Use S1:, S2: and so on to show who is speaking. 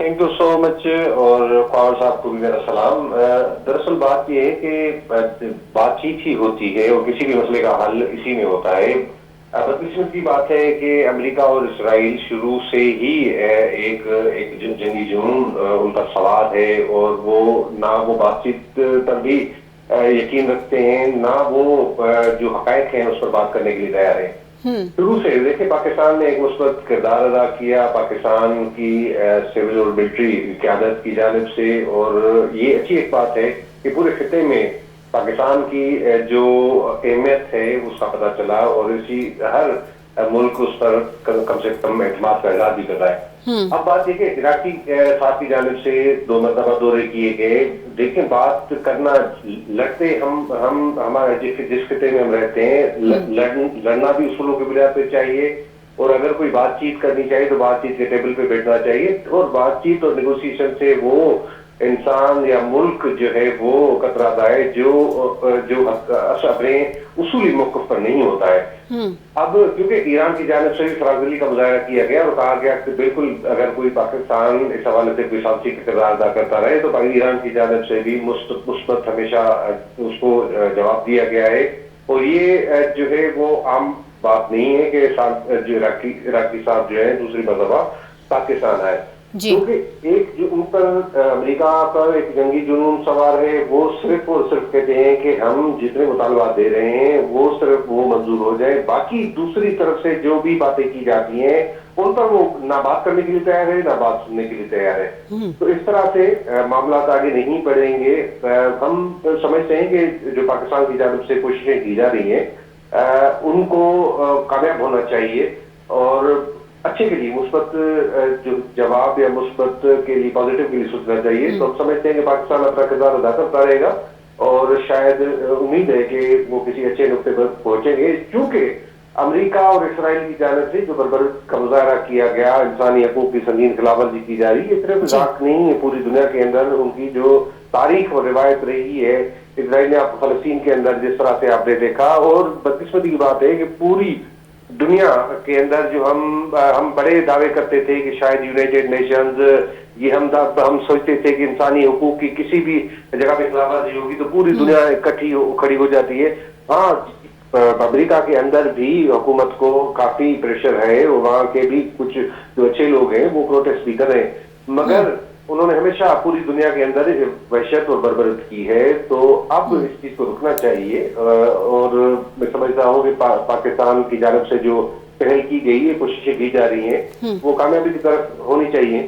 S1: Thank you so مچ، اور قمر صاحب کو بھی میرا سلام۔ دراصل بات یہ ہے کہ بات چیت ہی ہوتی ہے اور کسی بھی مسئلے کا حل اسی میں ہوتا ہے۔ بدقسمت کی بات ہے کہ امریکہ اور اسرائیل شروع سے ہی ایک ایک جنگی جنون ان کا سوال ہے، اور وہ نہ وہ بات چیت پر بھی یقین رکھتے ہیں، نہ وہ جو حقائق ہیں اس پر بات کرنے کے لیے تیار ہیں۔ شروع سے دیکھیں، پاکستان نے ایک مثبت کردار ادا کیا پاکستان کی سول اور ملٹری قیادت کی جانب سے، اور یہ اچھی ایک بات ہے کہ پورے خطے میں پاکستان کی جو اہمیت ہے اس کا پتہ چلا، اور اسی ہر ملک اس پر کم سے کم اعتماد کا اظہار بھی کر رہا ہے۔ اب بات یہ کہ عراقی صاحب کی جانب سے 2 مرتبہ دورے کیے گئے۔ دیکھیں، بات کرنا، لڑتے ہمارے جس خطے میں ہم رہتے ہیں، لڑنا بھی اصولوں کی بنیاد پہ چاہیے، اور اگر کوئی بات چیت کرنی چاہیے تو بات چیت کے ٹیبل پہ بیٹھنا چاہیے، اور بات چیت اور نیگوسیشن سے وہ انسان یا ملک جو ہے وہ کتراتا ہے جو اپنے اصولی موقف پر نہیں ہوتا ہے۔ اب کیونکہ ایران کی جانب سے بھی فراغلی کا مظاہرہ کیا گیا اور کہا گیا کہ بالکل اگر کوئی پاکستان اس حوالے سے کوئی سازشی کا کردار ادا کرتا رہے تو ایران کی جانب سے بھی مثبت ہمیشہ اس کو جواب دیا گیا ہے، اور یہ جو ہے وہ عام بات نہیں ہے کہ جو عراقی صاحب جو ہے دوسری مرتبہ پاکستان آئے، کیونکہ ایک جو ان پر امریکہ پر ایک جنگی جنون سوار ہے۔ وہ صرف اور صرف کہتے ہیں کہ ہم جتنے مطالبات دے رہے ہیں وہ صرف وہ منظور ہو جائے، باقی دوسری طرف سے جو بھی باتیں کی جاتی ہیں ان پر وہ نہ بات کرنے کے لیے تیار ہے نہ بات سننے کے لیے تیار ہے۔ تو اس طرح سے معاملات آگے نہیں بڑھیں گے۔ ہم سمجھتے ہیں کہ جو پاکستان کی جانب سے کوششیں کی جا رہی ہیں ان کو کامیاب ہونا چاہیے، اور اچھے کے لیے مثبت جو جواب یا مثبت کے لیے پازیٹیو کے لیے سوچنا چاہیے۔ تو ہم سمجھتے ہیں کہ پاکستان اپنا کردار ادا کرتا رہے گا، اور شاید امید ہے کہ وہ کسی اچھے نقطے پر پہنچیں گے، کیونکہ امریکہ اور اسرائیل کی جانب سے جو بربریت کا مظاہرہ کیا گیا، انسانی حقوق کی سنگین خلاف ورزی کی جا رہی ہے، یہ صرف ذات نہیں ہے، پوری دنیا کے اندر ان کی جو تاریخ اور روایت رہی ہے۔ اسرائیل نے فلسطین کے اندر جس طرح سے آپ نے دیکھا، اور بدقسمتی کی بات ہے کہ پوری دنیا کے اندر جو ہم بڑے دعوے کرتے تھے کہ شاید یونائٹڈ نیشنز، یہ ہم سوچتے تھے کہ انسانی حقوق کی کسی بھی جگہ پہ خلاف ورزی ہوگی تو پوری دنیا اکٹھی کھڑی ہو جاتی ہے۔ ہاں، امریکہ کے اندر بھی حکومت کو کافی پریشر ہے، اور وہاں کے بھی کچھ جو اچھے لوگ ہیں وہ پروٹیسٹ بھی کر رہے ہیں، مگر انہوں نے ہمیشہ پوری دنیا کے اندر وحشت اور بربریت کی ہے۔ تو اب اس چیز کو رکنا چاہیے، اور میں سمجھتا ہوں کہ پاکستان کی جانب سے جو پہل کی گئی ہے، کوششیں کی جا رہی ہیں، وہ کامیابی کی طرف ہونی چاہیے۔